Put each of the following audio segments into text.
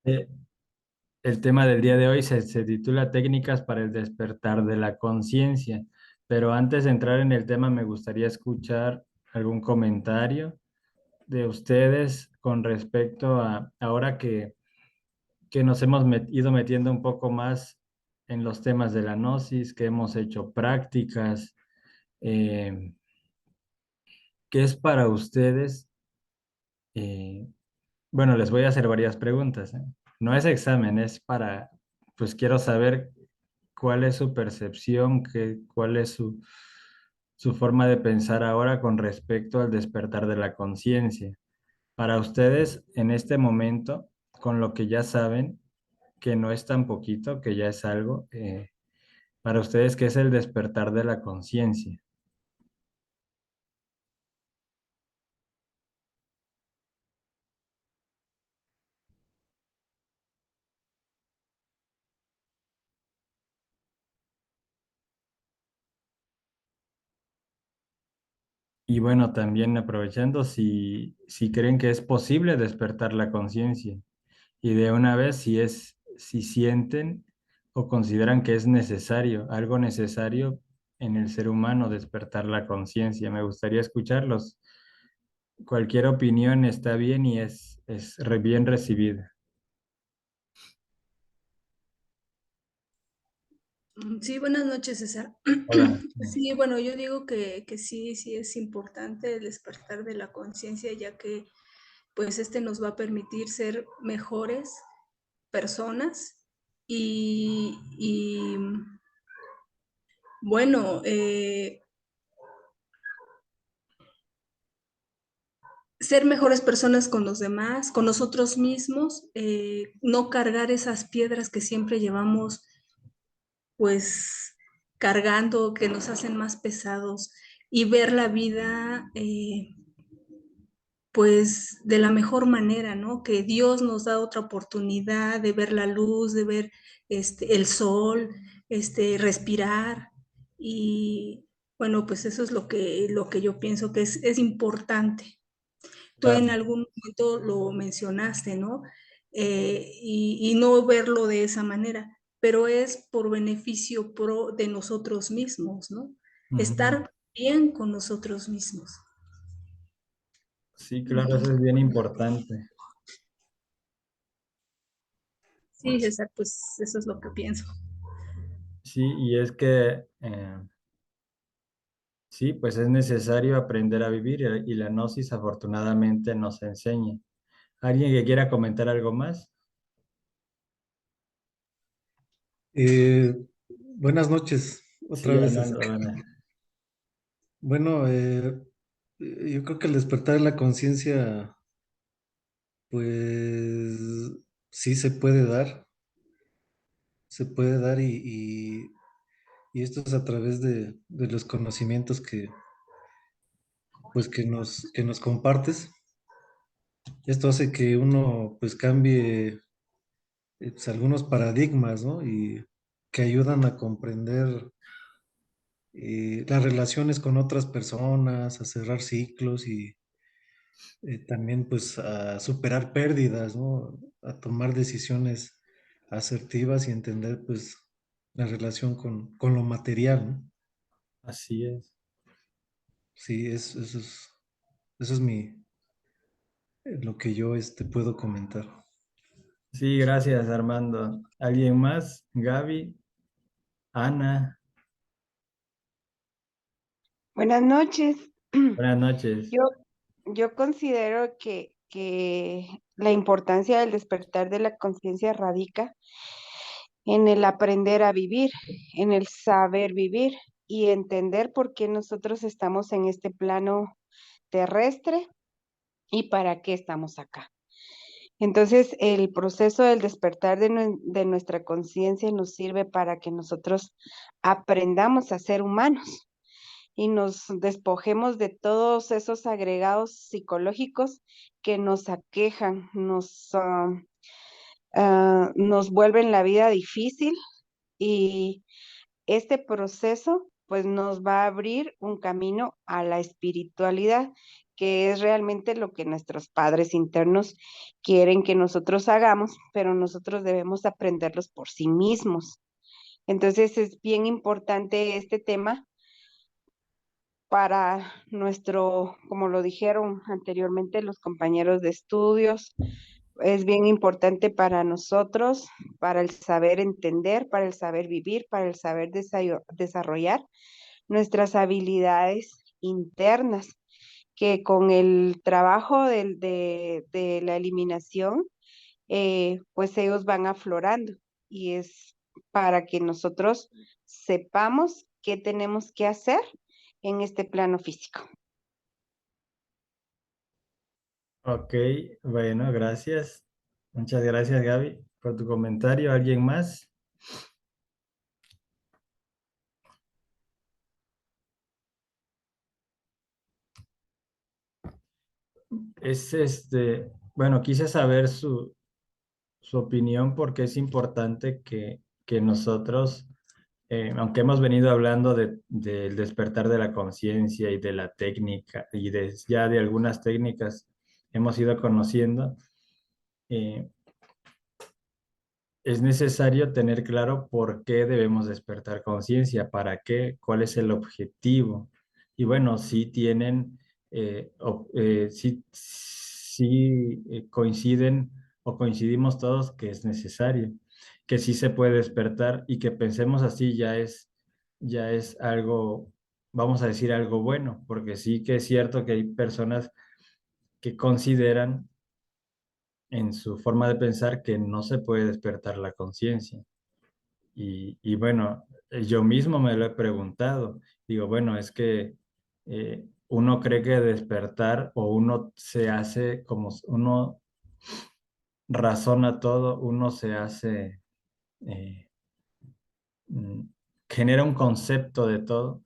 Eh, el tema del día de hoy se titula Técnicas para el despertar de la conciencia, pero antes de entrar en el tema me gustaría escuchar algún comentario de ustedes con respecto a ahora que nos hemos ido metiendo un poco más en los temas de la gnosis, que hemos hecho prácticas. eh, ¿Qué es para ustedes? eh, bueno, les voy a hacer varias preguntas, ¿eh? No es examen, es para, pues quiero saber cuál es su percepción, cuál es su forma de pensar ahora con respecto al despertar de la conciencia. Para ustedes, en este momento, con lo que ya saben, que no es tan poquito, que ya es algo, para ustedes, ¿qué es el despertar de la conciencia? Y bueno, también aprovechando, si creen que es posible despertar la conciencia. Y de una vez, si sienten o consideran que es necesario, algo necesario en el ser humano despertar la conciencia. Me gustaría escucharlos. Cualquier opinión está bien y es bien recibida. Sí, buenas noches, César. Hola. Sí, bueno, yo digo que sí, sí es importante el despertar de la conciencia, ya que pues este nos va a permitir ser mejores personas y bueno, ser mejores personas con los demás, con nosotros mismos, no cargar esas piedras que siempre llevamos pues cargando, que nos hacen más pesados y ver la vida pues de la mejor manera, ¿no? Que Dios nos da otra oportunidad de ver la luz, de ver el sol, respirar y bueno, pues eso es lo que yo pienso que es importante. Tú en Claro. algún momento lo mencionaste, ¿no? Y no verlo de esa manera, pero es por beneficio de nosotros mismos, ¿no? Ujú. Estar bien con nosotros mismos. Sí, claro, Ujú. eso es bien importante. Sí, César, pues eso es lo que pienso. Sí, y es que sí, pues es necesario aprender a vivir y la gnosis afortunadamente nos enseña. ¿Alguien que quiera comentar algo más? Eh, Buenas noches, otra Sí, vez, César. Armando, bueno. Bueno, yo creo que el despertar de la conciencia, pues sí se puede dar y esto es a través de los conocimientos pues, que nos compartes. Esto hace que uno pues cambie pues, algunos paradigmas, ¿no? Y que ayudan a comprender las relaciones con otras personas, a cerrar ciclos y también pues a superar pérdidas, ¿no? A tomar decisiones asertivas y entender pues la relación con lo material, ¿no? Así es. Sí, eso es lo que yo puedo comentar. Sí, gracias, Armando. ¿Alguien más? Gaby, Ana, Buenas noches. buenas noches. Yo, yo considero que la importancia del despertar de la conciencia radica en el aprender a vivir, en el saber vivir y entender por qué nosotros estamos en este plano terrestre y para qué estamos acá. Entonces, el proceso del despertar de nuestra conciencia nos sirve para que nosotros aprendamos a ser humanos y nos despojemos de todos esos agregados psicológicos que nos aquejan, nos vuelven la vida difícil y este proceso pues nos va a abrir un camino a la espiritualidad, que es realmente lo que nuestros padres internos quieren que nosotros hagamos, pero nosotros debemos aprenderlos por sí mismos. Entonces es bien importante este tema para nuestro, como lo dijeron anteriormente los compañeros de estudios, es bien importante para nosotros, para el saber entender, para el saber vivir, para el saber desarrollar nuestras habilidades internas, que con el trabajo de la eliminación, pues ellos van aflorando y es para que nosotros sepamos qué tenemos que hacer en este plano físico. Ok, bueno, gracias. Muchas gracias, Gaby, por tu comentario. ¿Alguien más? Bueno, quise saber su opinión porque es importante que nosotros, aunque hemos venido hablando del despertar de la conciencia y de la técnica y ya de algunas técnicas hemos ido conociendo, eh, es necesario tener claro por qué debemos despertar conciencia, para qué, cuál es el objetivo. Y bueno, sí tienen, coinciden o coincidimos todos que es necesario, que sí se puede despertar y que pensemos así ya es algo, vamos a decir algo bueno, porque sí que es cierto que hay personas que consideran en su forma de pensar que no se puede despertar la conciencia. Y bueno, yo mismo me lo he preguntado. Digo, bueno, es que uno cree que despertar o uno se hace como uno razona todo, uno se hace, eh, mm, genera un concepto de todo.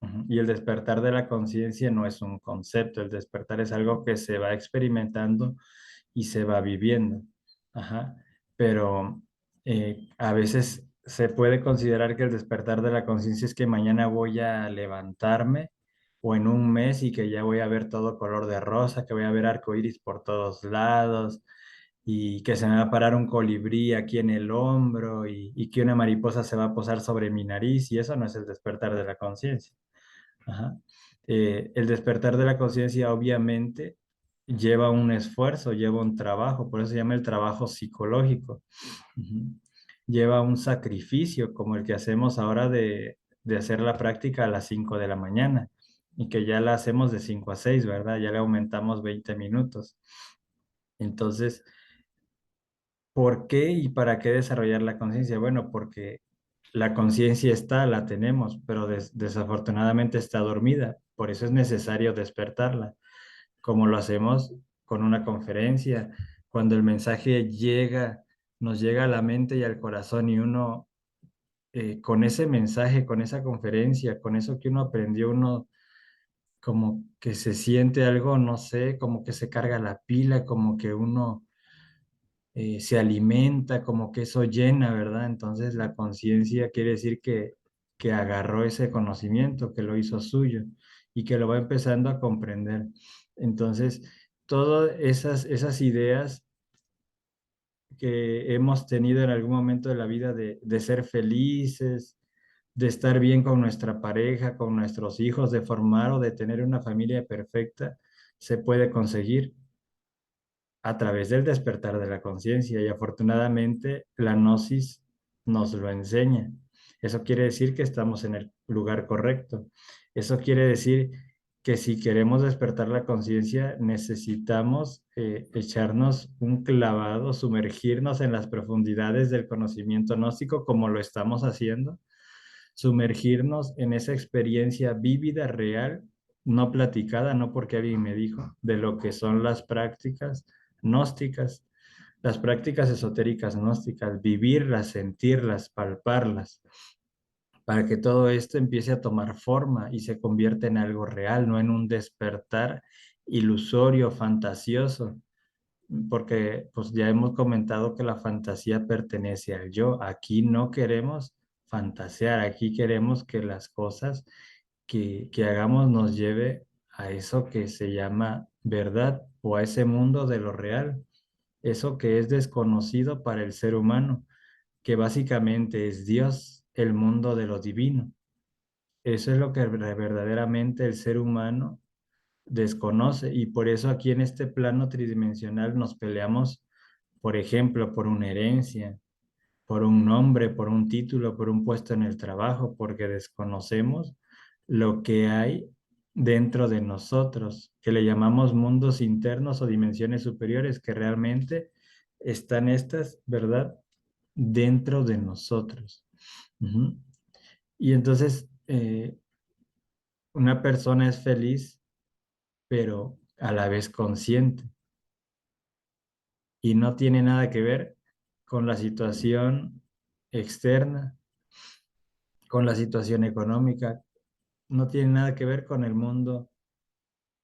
Ujú. Y el despertar de la conciencia no es un concepto, el despertar es algo que se va experimentando y se va viviendo. Ajá. Pero a veces se puede considerar que el despertar de la conciencia es que mañana voy a levantarme o en un mes y que ya voy a ver todo color de rosa, que voy a ver arco iris por todos lados y que se me va a parar un colibrí aquí en el hombro y que una mariposa se va a posar sobre mi nariz y eso no es el despertar de la conciencia. Ajá. El despertar de la conciencia obviamente lleva un esfuerzo, lleva un trabajo, por eso se llama el trabajo psicológico. Ujú. Lleva un sacrificio como el que hacemos ahora de hacer la práctica a las 5 de la mañana y que ya la hacemos de 5 a 6, ¿verdad? Ya le aumentamos 20 minutos. Entonces, ¿por qué y para qué desarrollar la conciencia? Bueno, porque la conciencia está, la tenemos, pero desafortunadamente está dormida. Por eso es necesario despertarla, como lo hacemos con una conferencia, cuando el mensaje llega, nos llega a la mente y al corazón y uno, con ese mensaje, con esa conferencia, con eso que uno aprendió, uno como que se siente algo, no sé, como que se carga la pila, como que uno se alimenta, como que eso llena, ¿verdad? Entonces la conciencia quiere decir que agarró ese conocimiento, que lo hizo suyo y que lo va empezando a comprender. Entonces, todas esas ideas que hemos tenido en algún momento de la vida de ser felices, de estar bien con nuestra pareja, con nuestros hijos, de formar o de tener una familia perfecta, se puede conseguir a través del despertar de la conciencia y afortunadamente la gnosis nos lo enseña. Eso quiere decir que estamos en el lugar correcto. Eso quiere decir que si queremos despertar la conciencia necesitamos echarnos un clavado, sumergirnos en las profundidades del conocimiento gnóstico como lo estamos haciendo, sumergirnos en esa experiencia vívida, real, no platicada, no porque alguien me dijo, de lo que son las prácticas gnósticas, las prácticas esotéricas gnósticas, vivirlas, sentirlas, palparlas, para que todo esto empiece a tomar forma y se convierta en algo real, no en un despertar ilusorio, fantasioso, porque pues ya hemos comentado que la fantasía pertenece al yo. Aquí no queremos fantasear, aquí queremos que las cosas que hagamos nos lleve a eso que se llama verdad o a ese mundo de lo real, eso que es desconocido para el ser humano, que básicamente es Dios, el mundo de lo divino. Eso es lo que verdaderamente el ser humano desconoce y por eso aquí en este plano tridimensional nos peleamos, por ejemplo, por una herencia, por un nombre, por un título, por un puesto en el trabajo, porque desconocemos lo que hay dentro de nosotros, que le llamamos mundos internos o dimensiones superiores, que realmente están estas, ¿verdad? Dentro de nosotros. Ujú. Y entonces, una persona es feliz, pero a la vez consciente, y no tiene nada que ver con la situación externa, con la situación económica, no tiene nada que ver con el mundo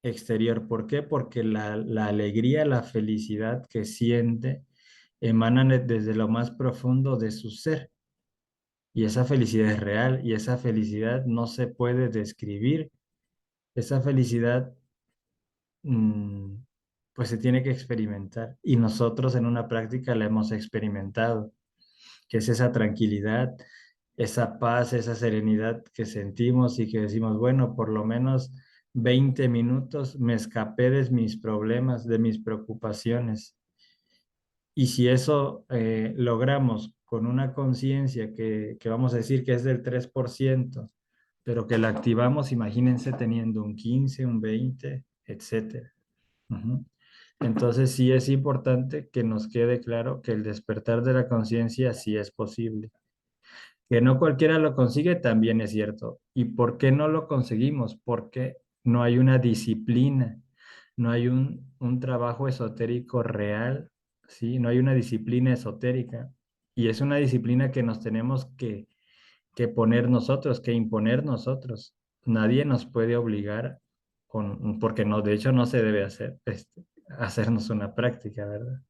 exterior. ¿Por qué? Porque la alegría, la felicidad que siente emanan desde lo más profundo de su ser. Y esa felicidad es real y esa felicidad no se puede describir. Esa felicidad, mm, pues se tiene que experimentar. Y nosotros en una práctica la hemos experimentado, que es esa tranquilidad, esa paz, esa serenidad que sentimos y que decimos, bueno, por lo menos 20 minutos me escapé de mis problemas, de mis preocupaciones. Y si eso logramos con una conciencia que vamos a decir que es del 3%, pero que la activamos, imagínense teniendo un 15, un 20, etcétera. Ujú. Entonces sí es importante que nos quede claro que el despertar de la conciencia sí es posible. Que no cualquiera lo consigue también es cierto. ¿Y por qué no lo conseguimos? Porque no hay una disciplina, no hay un trabajo esotérico real, ¿sí? No hay una disciplina esotérica. Y es una disciplina que nos tenemos que poner nosotros, que imponer nosotros. Nadie nos puede obligar, porque no, de hecho no se debe hacer, hacernos una práctica, ¿verdad?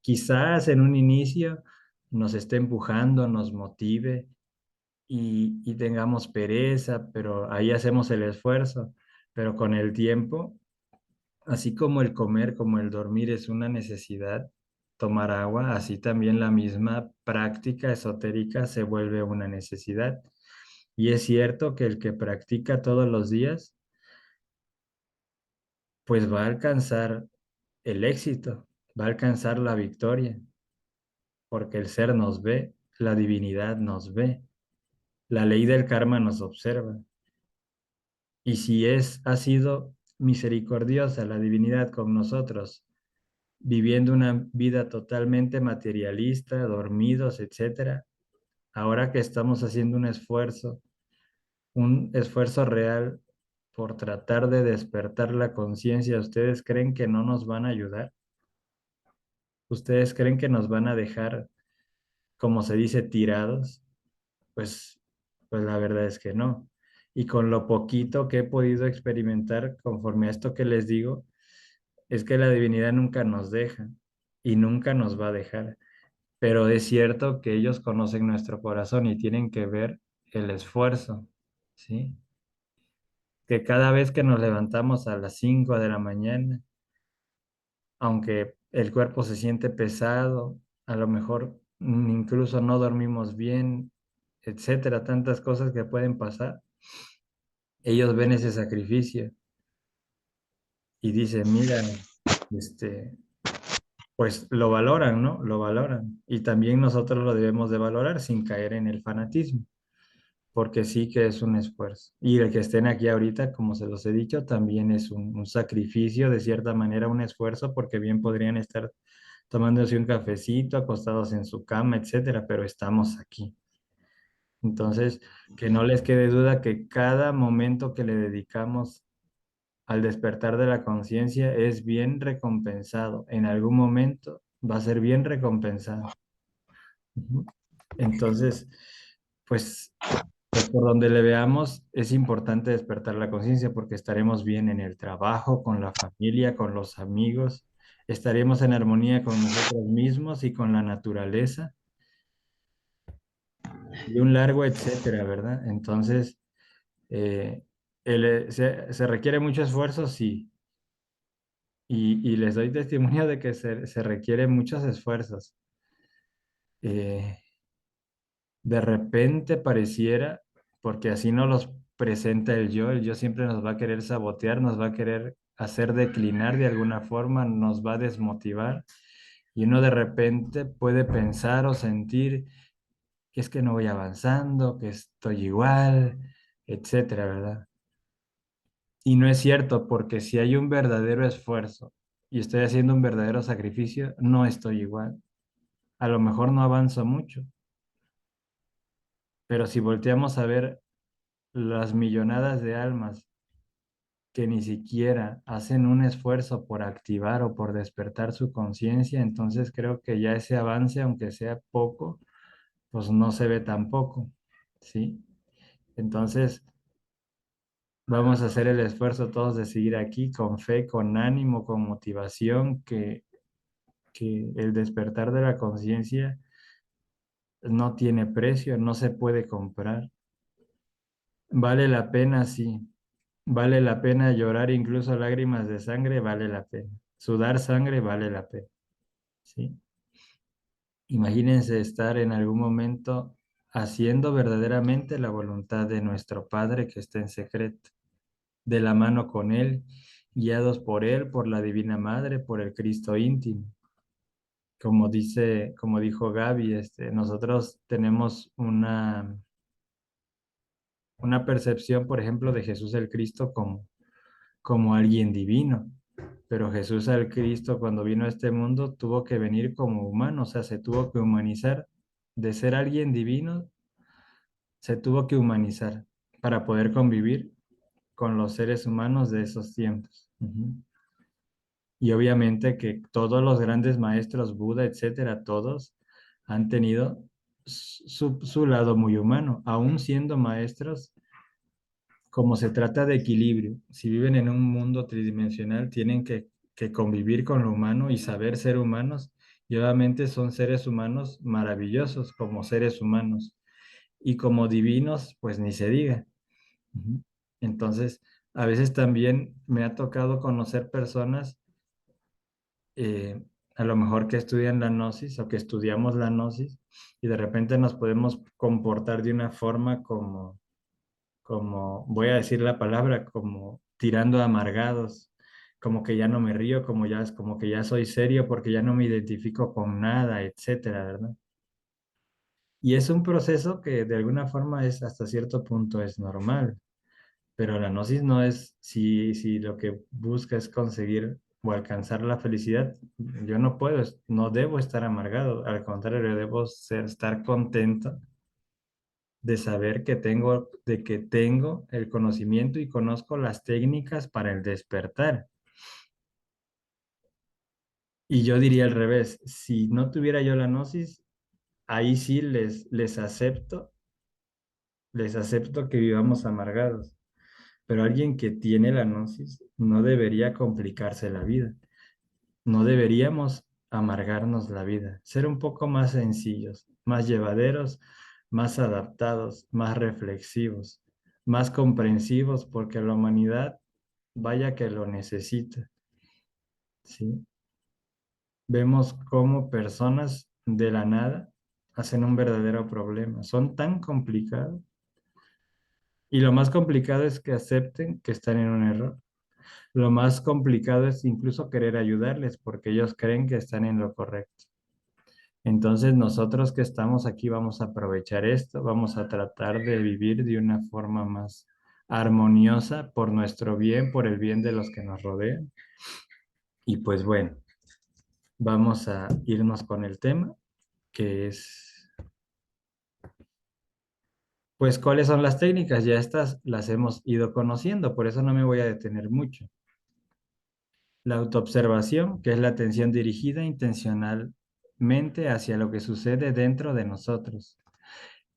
Quizás en un inicio nos esté empujando, nos motive y tengamos pereza, pero ahí hacemos el esfuerzo. Pero con el tiempo, así como el comer, como el dormir es una necesidad, tomar agua, así también la misma práctica esotérica se vuelve una necesidad. Y es cierto que el que practica todos los días, pues va a alcanzar el éxito, va a alcanzar la victoria, porque el ser nos ve, la divinidad nos ve, la ley del karma nos observa. Y si ha sido misericordiosa la divinidad con nosotros, viviendo una vida totalmente materialista, dormidos, etcétera, ahora que estamos haciendo un esfuerzo real por tratar de despertar la conciencia, ¿ustedes creen que no nos van a ayudar? ¿Ustedes creen que nos van a dejar, como se dice, tirados? Pues, pues la verdad es que no. Y con lo poquito que he podido experimentar conforme a esto que les digo, es que la divinidad nunca nos deja y nunca nos va a dejar. Pero es cierto que ellos conocen nuestro corazón y tienen que ver el esfuerzo, ¿sí? Que cada vez que nos levantamos a las 5 de la mañana, aunque el cuerpo se siente pesado, a lo mejor incluso no dormimos bien, etcétera, tantas cosas que pueden pasar, ellos ven ese sacrificio y dicen, mira, este, pues lo valoran, ¿no? Lo valoran. Y también nosotros lo debemos de valorar sin caer en el fanatismo, porque sí que es un esfuerzo. Y el que estén aquí ahorita, como se los he dicho, también es un sacrificio, de cierta manera, un esfuerzo, porque bien podrían estar tomándose un cafecito, acostados en su cama, etcétera, pero estamos aquí. Entonces, que no les quede duda que cada momento que le dedicamos al despertar de la conciencia es bien recompensado. En algún momento va a ser bien recompensado. Ujú. Entonces, pues, pues por donde le veamos, es importante despertar la conciencia porque estaremos bien en el trabajo, con la familia, con los amigos, estaremos en armonía con nosotros mismos y con la naturaleza y un largo etcétera, ¿verdad? Entonces, eh, Se requiere mucho esfuerzo, sí, y les doy testimonio de que se requiere muchos esfuerzos. Eh, de repente pareciera, porque así nos los presenta el yo siempre nos va a querer sabotear, nos va a querer hacer declinar de alguna forma, nos va a desmotivar, y uno de repente puede pensar o sentir que es que no voy avanzando, que estoy igual, etcétera, ¿verdad? Y no es cierto, porque si hay un verdadero esfuerzo y estoy haciendo un verdadero sacrificio, no estoy igual. A lo mejor no avanzo mucho, pero si volteamos a ver las millonadas de almas que ni siquiera hacen un esfuerzo por activar o por despertar su conciencia, entonces creo que ya ese avance, aunque sea poco, pues no se ve tampoco, ¿sí? Entonces, vamos a hacer el esfuerzo todos de seguir aquí con fe, con ánimo, con motivación, que el despertar de la conciencia no tiene precio, no se puede comprar. Vale la pena, sí. Vale la pena llorar incluso lágrimas de sangre, vale la pena. Sudar sangre, vale la pena, ¿sí? Imagínense estar en algún momento haciendo verdaderamente la voluntad de nuestro Padre que está en secreto, de la mano con Él, guiados por Él, por la Divina Madre, por el Cristo íntimo. Como dijo Gaby, nosotros tenemos una percepción, por ejemplo, de Jesús el Cristo como alguien divino. Pero Jesús el Cristo, cuando vino a este mundo, tuvo que venir como humano, o sea, se tuvo que humanizar. De ser alguien divino, se tuvo que humanizar para poder convivir con los seres humanos de esos tiempos. Ujú. Y obviamente que todos los grandes maestros, Buda, etcétera, todos han tenido su lado muy humano, aún siendo maestros. Como se trata de equilibrio, si viven en un mundo tridimensional, tienen que convivir con lo humano y saber ser humanos, y obviamente son seres humanos maravillosos como seres humanos, y como divinos, pues ni se diga. Ujú. Entonces, a veces también me ha tocado conocer personas, eh, a lo mejor que estudian la gnosis o que estudiamos la gnosis, y de repente nos podemos comportar de una forma como, voy a decir la palabra, como tirando a amargados, como que ya no me río, como que ya soy serio porque ya no me identifico con nada, etcétera, ¿verdad? Y es un proceso que de alguna forma es hasta cierto punto es normal, pero la gnosis no es, si lo que busca es conseguir o alcanzar la felicidad, yo no puedo, no debo estar amargado, al contrario, debo estar contento de saber de que tengo el conocimiento y conozco las técnicas para el despertar. Y yo diría al revés, si no tuviera yo la gnosis, ahí sí les acepto que vivamos amargados. Pero alguien que tiene la gnosis no debería complicarse la vida. No deberíamos amargarnos la vida, ser un poco más sencillos, más llevaderos, más adaptados, más reflexivos, más comprensivos, porque la humanidad, vaya que lo necesita, ¿sí? Vemos cómo personas de la nada hacen un verdadero problema. Son tan complicados y lo más complicado es que acepten que están en un error. Lo más complicado es incluso querer ayudarles porque ellos creen que están en lo correcto. Entonces nosotros que estamos aquí vamos a aprovechar esto, vamos a tratar de vivir de una forma más armoniosa por nuestro bien, por el bien de los que nos rodean. Y pues bueno, vamos a irnos con el tema, que es, pues, ¿cuáles son las técnicas? Ya estas las hemos ido conociendo, por eso no me voy a detener mucho. La autoobservación, que es la atención dirigida intencionalmente hacia lo que sucede dentro de nosotros,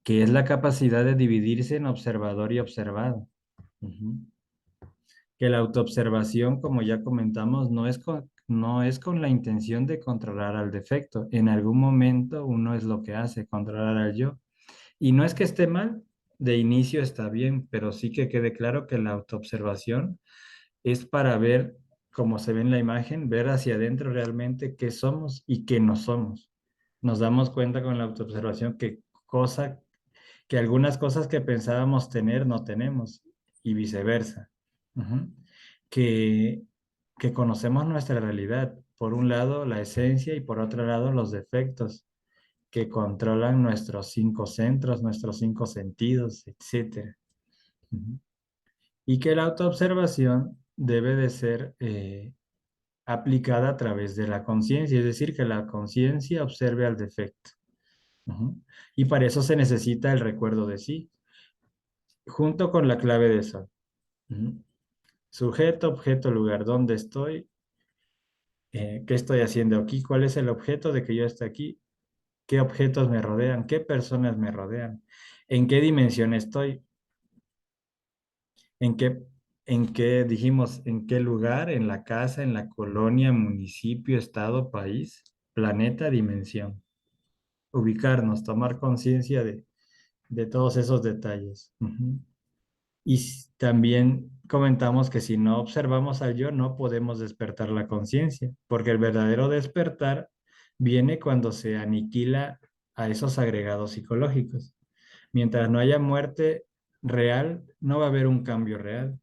que es la capacidad de dividirse en observador y observado. Ujú. Que la autoobservación, como ya comentamos, no es con la intención de controlar al defecto. En algún momento uno es lo que hace, controlar al yo. Y no es que esté mal, de inicio está bien, pero sí que quede claro que la autoobservación es para ver, como se ve en la imagen, ver hacia adentro realmente qué somos y qué no somos. Nos damos cuenta con la autoobservación que algunas cosas que pensábamos tener no tenemos y viceversa. Ujú. Que, que conocemos nuestra realidad. Por un lado, la esencia y por otro lado, los defectos que controlan nuestros cinco centros, nuestros cinco sentidos, etcétera. Ujú. Y que la autoobservación debe de ser aplicada a través de la conciencia, es decir, que la conciencia observe al defecto. Ujú. Y para eso se necesita el recuerdo de sí, junto con la clave de sol. Ujú. Sujeto, objeto, lugar, ¿dónde estoy? ¿Qué estoy haciendo aquí? ¿Cuál es el objeto de que yo esté aquí? ¿Qué objetos me rodean? ¿Qué personas me rodean? ¿En qué dimensión estoy? ¿En qué, dijimos, en qué lugar? ¿En la casa, en la colonia, municipio, estado, país, planeta, dimensión? Ubicarnos, tomar conciencia de todos esos detalles. Ujú. Y también comentamos que si no observamos al yo, no podemos despertar la conciencia, porque el verdadero despertar viene cuando se aniquila a esos agregados psicológicos. Mientras no haya muerte real, no va a haber un cambio real.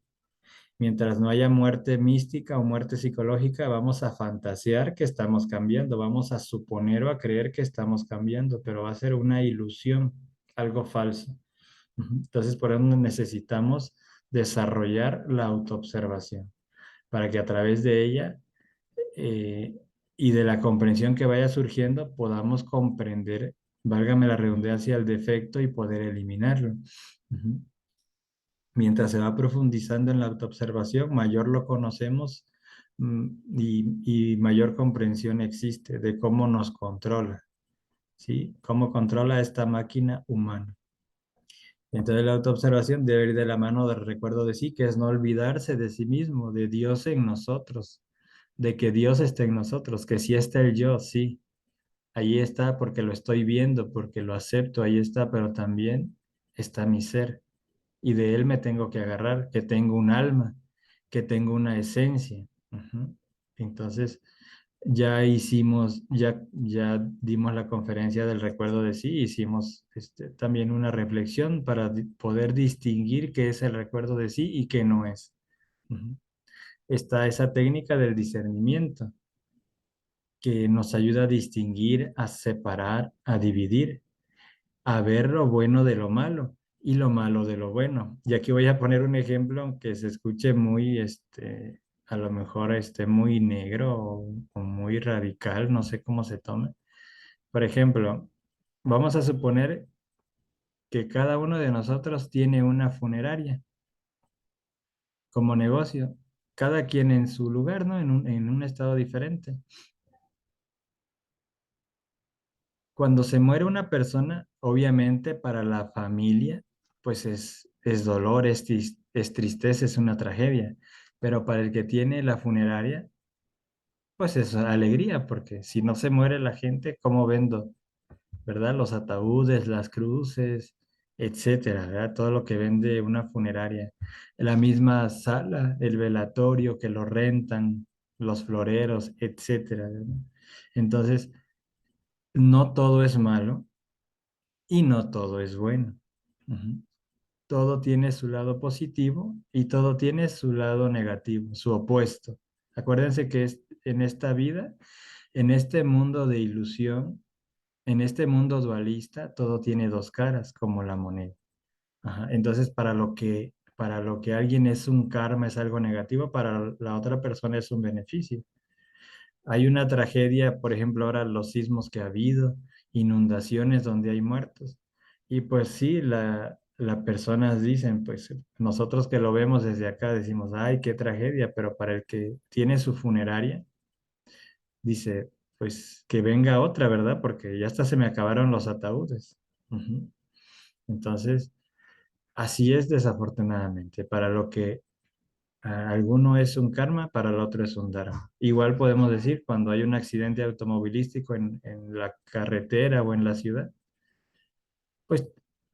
Mientras no haya muerte mística o muerte psicológica, vamos a fantasear que estamos cambiando, vamos a suponer o a creer que estamos cambiando, pero va a ser una ilusión, algo falso. Ujú. Entonces, por eso necesitamos desarrollar la autoobservación, para que a través de ella eh, y de la comprensión que vaya surgiendo, podamos comprender, válgame la redundancia, el defecto y poder eliminarlo. Ujú. Mientras se va profundizando en la autoobservación, mayor lo conocemos y mayor comprensión existe de cómo nos controla, ¿sí? Cómo controla esta máquina humana. Entonces la autoobservación debe ir de la mano del recuerdo de sí, que es no olvidarse de sí mismo, de Dios en nosotros, de que Dios está en nosotros, que sí está el yo, sí, ahí está porque lo estoy viendo, porque lo acepto, ahí está, pero también está mi ser y de él me tengo que agarrar, que tengo un alma, que tengo una esencia. Ujú. Entonces, ya dimos la conferencia del recuerdo de sí, hicimos también una reflexión para poder distinguir qué es el recuerdo de sí y qué no es. Ujú. Está esa técnica del discernimiento que nos ayuda a distinguir, a separar, a dividir, a ver lo bueno de lo malo y lo malo de lo bueno. Y aquí voy a poner un ejemplo aunque se escuche muy, a lo mejor muy negro o muy radical, no sé cómo se tome. Por ejemplo, vamos a suponer que cada uno de nosotros tiene una funeraria como negocio, cada quien en su lugar, ¿no? En un estado diferente. Cuando se muere una persona, obviamente para la familia, pues es dolor, es tristeza, es una tragedia. Pero para el que tiene la funeraria, pues es alegría, porque si no se muere la gente, ¿cómo vendo? ¿Verdad? Los ataúdes, las cruces, etcétera, ¿verdad? Todo lo que vende una funeraria. La misma sala, el velatorio que lo rentan, los floreros, etcétera, ¿verdad? Entonces, no todo es malo y no todo es bueno. Ujú. Todo tiene su lado positivo y todo tiene su lado negativo, su opuesto. Acuérdense que en esta vida, en este mundo de ilusión, en este mundo dualista, todo tiene dos caras, como la moneda. Ajá. Entonces, para lo que alguien es un karma, es algo negativo, para la otra persona es un beneficio. Hay una tragedia, por ejemplo, ahora los sismos que ha habido, inundaciones donde hay muertos. Y pues sí, las personas dicen, pues nosotros que lo vemos desde acá decimos, ay, qué tragedia, pero para el que tiene su funeraria, dice, pues que venga otra, ¿verdad? Porque ya hasta se me acabaron los ataúdes. Ujú. Entonces, así es desafortunadamente. Para lo que alguno es un karma, para el otro es un dharma. Igual podemos decir cuando hay un accidente automovilístico en la carretera o en la ciudad, pues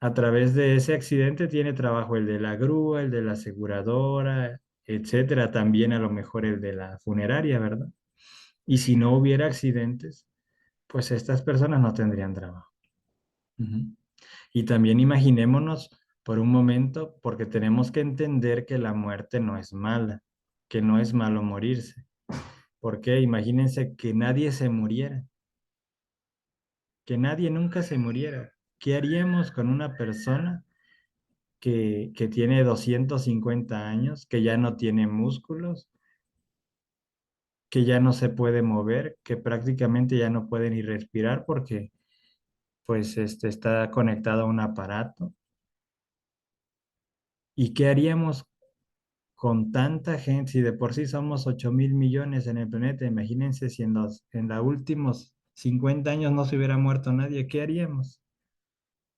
A través de ese accidente tiene trabajo el de la grúa, el de la aseguradora, etcétera, también a lo mejor el de la funeraria, ¿verdad? Y si no hubiera accidentes, pues estas personas no tendrían trabajo. Ujú. Y también imaginémonos por un momento, porque tenemos que entender que la muerte no es mala, que no es malo morirse. ¿Por qué? Imagínense que nadie se muriera, que nadie nunca se muriera. ¿Qué haríamos con una persona que tiene 250 años, que ya no tiene músculos, que ya no se puede mover, que prácticamente ya no puede ni respirar porque pues está conectado a un aparato? ¿Y qué haríamos con tanta gente? Si de por sí somos 8.000 millones en el planeta, imagínense si en los últimos 50 años no se hubiera muerto nadie, ¿qué haríamos?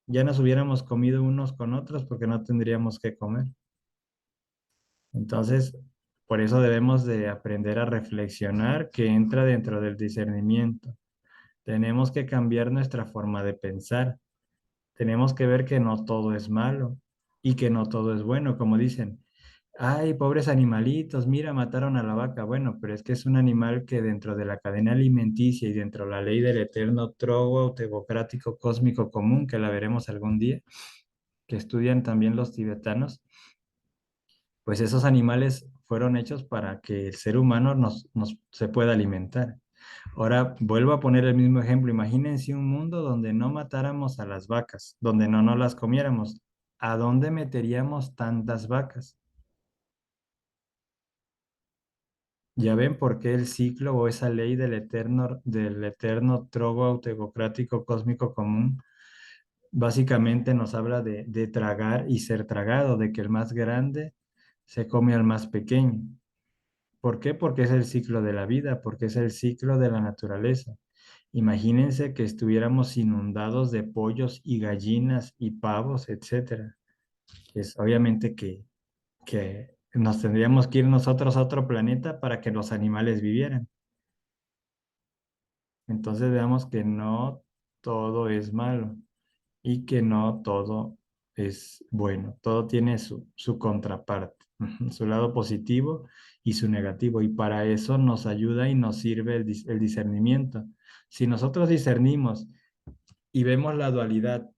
Ya nos hubiéramos comido unos con otros porque no tendríamos que comer. Entonces, por eso debemos de aprender a reflexionar, que entra dentro del discernimiento. Tenemos que cambiar nuestra forma de pensar. Tenemos que ver que no todo es malo y que no todo es bueno, como dicen. Ay, pobres animalitos, mira, mataron a la vaca. Bueno, pero es que es un animal que dentro de la cadena alimenticia y dentro de la ley del eterno trogo teocrático cósmico común, que la veremos algún día, que estudian también los tibetanos, pues esos animales fueron hechos para que el ser humano se pueda alimentar. Ahora vuelvo a poner el mismo ejemplo. Imagínense un mundo donde no matáramos a las vacas, donde no nos las comiéramos. ¿A dónde meteríamos tantas vacas? Ya ven por qué el ciclo o esa ley del eterno trogo autocrático cósmico común básicamente nos habla de tragar y ser tragado, de que el más grande se come al más pequeño. ¿Por qué? Porque es el ciclo de la vida, porque es el ciclo de la naturaleza. Imagínense que estuviéramos inundados de pollos y gallinas y pavos, etcétera. Es obviamente que nos tendríamos que ir nosotros a otro planeta para que los animales vivieran. Entonces veamos que no todo es malo y que no todo es bueno. Todo tiene su contraparte, su lado positivo y su negativo. Y para eso nos ayuda y nos sirve el discernimiento. Si nosotros discernimos y vemos la dualidad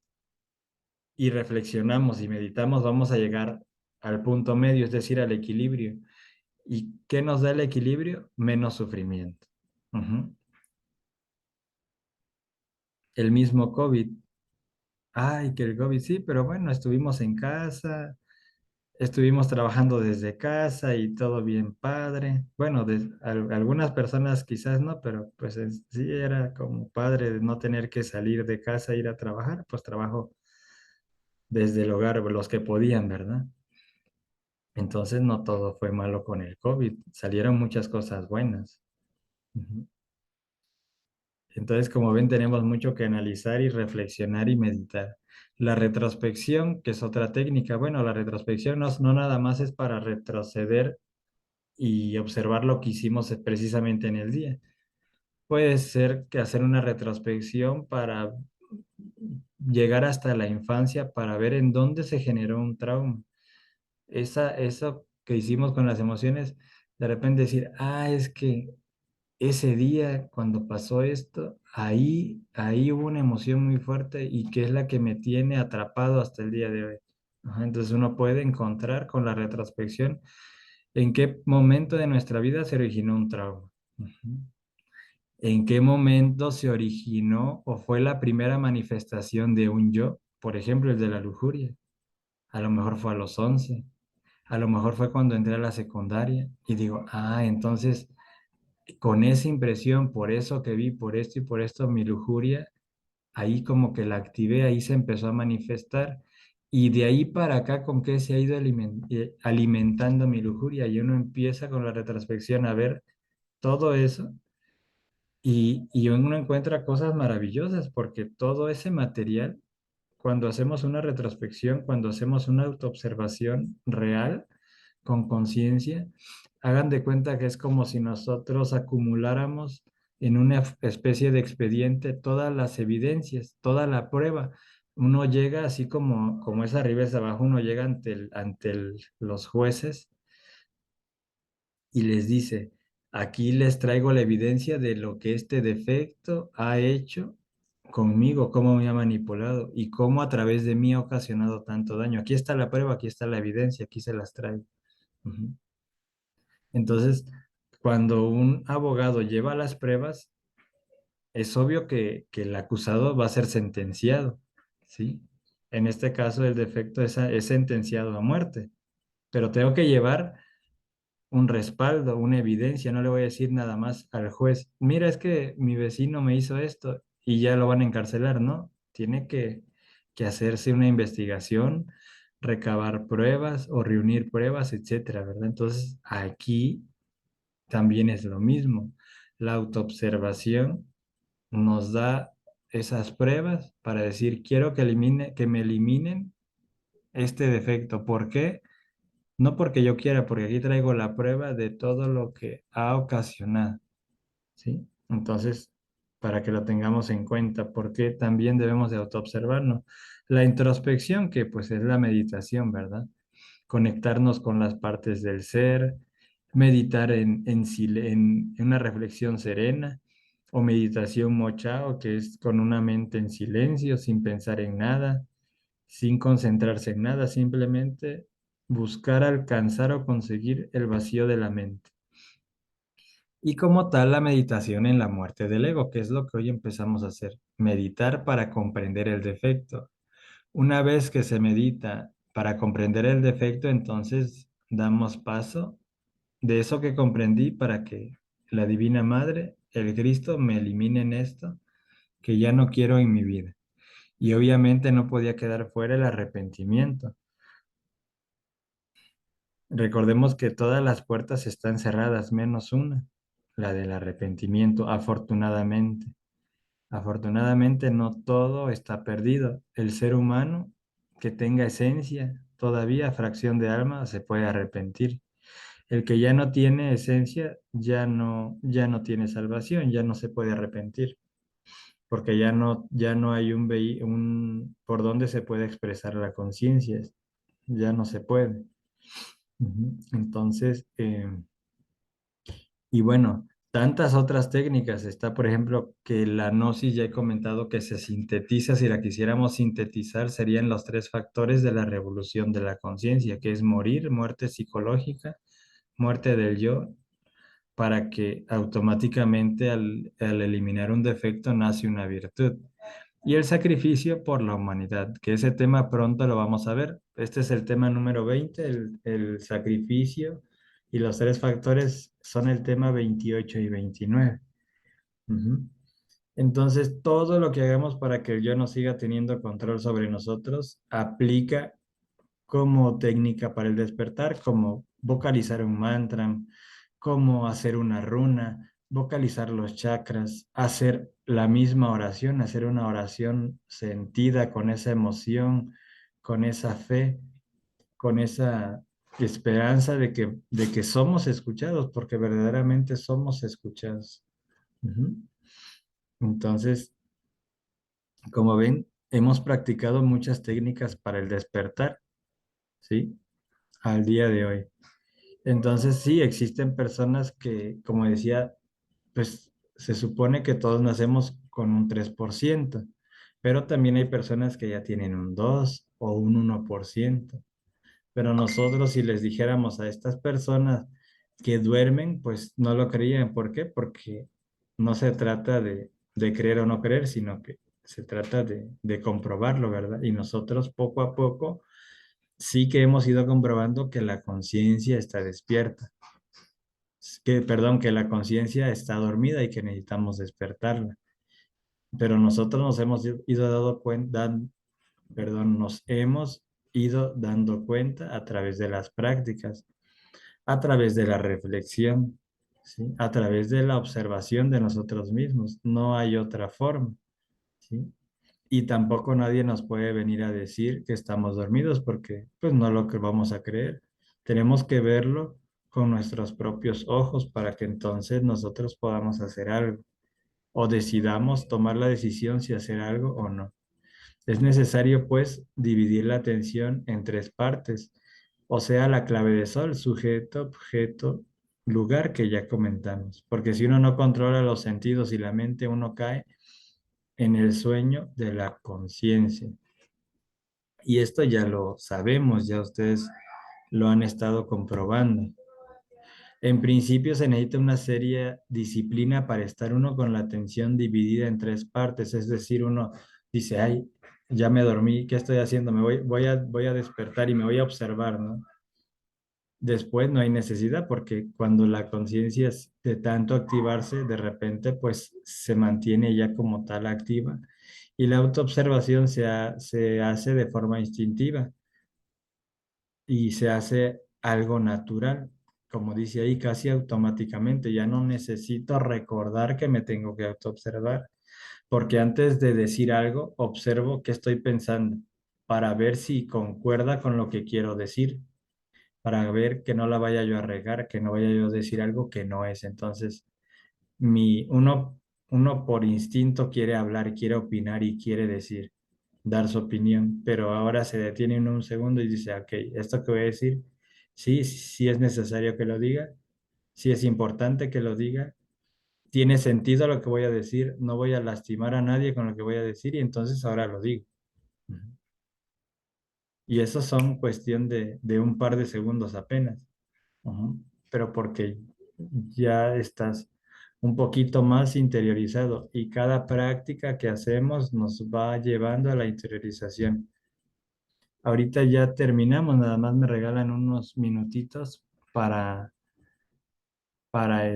y reflexionamos y meditamos, vamos a llegar al punto medio, es decir, al equilibrio. ¿Y qué nos da el equilibrio? Menos sufrimiento. Ujú. El mismo COVID. Ay, que el COVID sí, pero bueno, estuvimos en casa, estuvimos trabajando desde casa y todo bien padre. Bueno, algunas personas quizás no, pero pues sí era como padre de no tener que salir de casa e ir a trabajar, pues trabajo desde el hogar, los que podían, ¿verdad? Entonces no todo fue malo con el COVID, salieron muchas cosas buenas. Ujú. Entonces, como ven, tenemos mucho que analizar y reflexionar y meditar. La retrospección, que es otra técnica, bueno, la retrospección no nada más es para retroceder y observar lo que hicimos precisamente en el día. Puede ser que hacer una retrospección para llegar hasta la infancia, para ver en dónde se generó un trauma. Eso que hicimos con las emociones, de repente decir, es que ese día, cuando pasó esto, ahí hubo una emoción muy fuerte y que es la que me tiene atrapado hasta el día de hoy. Ajá, entonces uno puede encontrar con la retrospección en qué momento de nuestra vida se originó un trauma. Ujú. En qué momento se originó o fue la primera manifestación de un yo, por ejemplo, el de la lujuria. A lo mejor fue a los 11, a lo mejor fue cuando entré a la secundaria y digo, entonces con esa impresión, por eso que vi, por esto y por esto, mi lujuria, ahí como que la activé, ahí se empezó a manifestar. Y de ahí para acá, ¿con qué se ha ido alimentando mi lujuria? Y uno empieza con la retrospección a ver todo eso y uno encuentra cosas maravillosas porque todo ese material, cuando hacemos una retrospección, cuando hacemos una autoobservación real, con conciencia, hagan de cuenta que es como si nosotros acumuláramos en una especie de expediente todas las evidencias, toda la prueba. uno llega así como es arriba es abajo, uno llega los jueces y les dice, aquí les traigo la evidencia de lo que este defecto ha hecho conmigo, cómo me ha manipulado y cómo a través de mí ha ocasionado tanto daño. Aquí está la prueba, aquí está la evidencia, aquí se las traigo. Ujú. Entonces, cuando un abogado lleva las pruebas, es obvio que el acusado va a ser sentenciado, ¿sí? En este caso, el defecto es sentenciado a muerte, pero tengo que llevar un respaldo, una evidencia, no le voy a decir nada más al juez, mira, es que mi vecino me hizo esto y ya lo van a encarcelar, ¿no? Tiene que hacerse una investigación, recabar pruebas o reunir pruebas, etcétera, ¿verdad? Entonces, aquí también es lo mismo. La autoobservación nos da esas pruebas para decir, quiero que me eliminen este defecto. ¿Por qué? No porque yo quiera, porque aquí traigo la prueba de todo lo que ha ocasionado, ¿sí? Entonces, para que lo tengamos en cuenta, porque también debemos de autoobservarnos. La introspección, que pues es la meditación, ¿verdad? Conectarnos con las partes del ser, meditar en una reflexión serena, o meditación mochao, que es con una mente en silencio, sin pensar en nada, sin concentrarse en nada, simplemente buscar alcanzar o conseguir el vacío de la mente. Y como tal, la meditación en la muerte del ego, que es lo que hoy empezamos a hacer, meditar para comprender el defecto. Una vez que se medita para comprender el defecto, entonces damos paso de eso que comprendí para que la Divina Madre, el Cristo, me eliminen esto que ya no quiero en mi vida. Y obviamente no podía quedar fuera el arrepentimiento. Recordemos que todas las puertas están cerradas, menos una, la del arrepentimiento, afortunadamente. Afortunadamente no todo está perdido. El ser humano que tenga esencia, todavía fracción de alma, se puede arrepentir. El que ya no tiene esencia, ya no tiene salvación, ya no se puede arrepentir, porque ya no hay un por donde se puede expresar la conciencia, ya no se puede. Ujú. Entonces, y bueno, tantas otras técnicas. Está, por ejemplo, que la gnosis, ya he comentado que se sintetiza, si la quisiéramos sintetizar, serían los tres factores de la revolución de la conciencia, que es morir, muerte psicológica, muerte del yo, para que automáticamente al eliminar un defecto nace una virtud. Y el sacrificio por la humanidad, que ese tema pronto lo vamos a ver. Este es el tema número 20, el sacrificio, y los tres factores son el tema 28 y 29. Ujú. Entonces, todo lo que hagamos para que el yo no siga teniendo control sobre nosotros aplica como técnica para el despertar, como vocalizar un mantra, como hacer una runa, vocalizar los chakras, hacer la misma oración, hacer una oración sentida con esa emoción, con esa fe, con esa esperanza de que somos escuchados, porque verdaderamente somos escuchados. Ujú. Entonces, como ven, hemos practicado muchas técnicas para el despertar, ¿sí? Al día de hoy. Entonces, sí, existen personas que, como decía, pues se supone que todos nacemos con un 3%, pero también hay personas que ya tienen un 2 o un 1%. Pero nosotros, si les dijéramos a estas personas que duermen, pues no lo creían. ¿Por qué? Porque no se trata de creer o no creer, sino que se trata de comprobarlo, ¿verdad? Y nosotros poco a poco sí que hemos ido comprobando que la conciencia está despierta, perdón, que la conciencia está dormida y que necesitamos despertarla. Pero nosotros nos hemos ido dando cuenta, perdón, nos hemos ido dando cuenta a través de las prácticas, a través de la reflexión, ¿sí? A través de la observación de nosotros mismos. No hay otra forma, ¿sí? Y tampoco nadie nos puede venir a decir que estamos dormidos porque pues no lo que vamos a creer. Tenemos que verlo con nuestros propios ojos para que entonces nosotros podamos hacer algo o decidamos tomar la decisión si hacer algo o no. Es necesario, pues, dividir la atención en tres partes, o sea, la clave de sol, sujeto, objeto, lugar que ya comentamos. Porque si uno no controla los sentidos y la mente, uno cae en el sueño de la conciencia. Y esto ya lo sabemos, ya ustedes lo han estado comprobando. En principio se necesita una seria disciplina para estar uno con la atención dividida en tres partes, es decir, uno dice, ay, ya me dormí, ¿qué estoy haciendo? Voy a despertar y me voy a observar, ¿no? Después no hay necesidad porque cuando la conciencia es de tanto activarse, de repente pues se mantiene ya como tal activa y la autoobservación se hace de forma instintiva y se hace algo natural, como dice ahí, casi automáticamente. Ya no necesito recordar que me tengo que autoobservar, porque antes de decir algo, observo qué estoy pensando para ver si concuerda con lo que quiero decir, para ver que no la vaya yo a regar, que no vaya yo a decir algo que no es. Entonces, uno por instinto quiere hablar, quiere opinar y quiere decir, dar su opinión, pero ahora se detiene uno un segundo y dice, ok, esto que voy a decir, sí, sí es necesario que lo diga, sí es importante que lo diga, tiene sentido lo que voy a decir, no voy a lastimar a nadie con lo que voy a decir y entonces ahora lo digo. Ujú. Y eso son cuestión de un par de segundos apenas. Ujú. Pero porque ya estás un poquito más interiorizado y cada práctica que hacemos nos va llevando a la interiorización. Ahorita ya terminamos, nada más me regalan unos minutitos para, para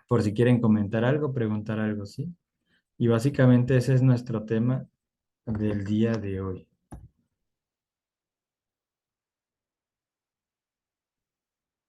por si quieren comentar algo, preguntar algo, ¿sí? Y básicamente ese es nuestro tema del día de hoy.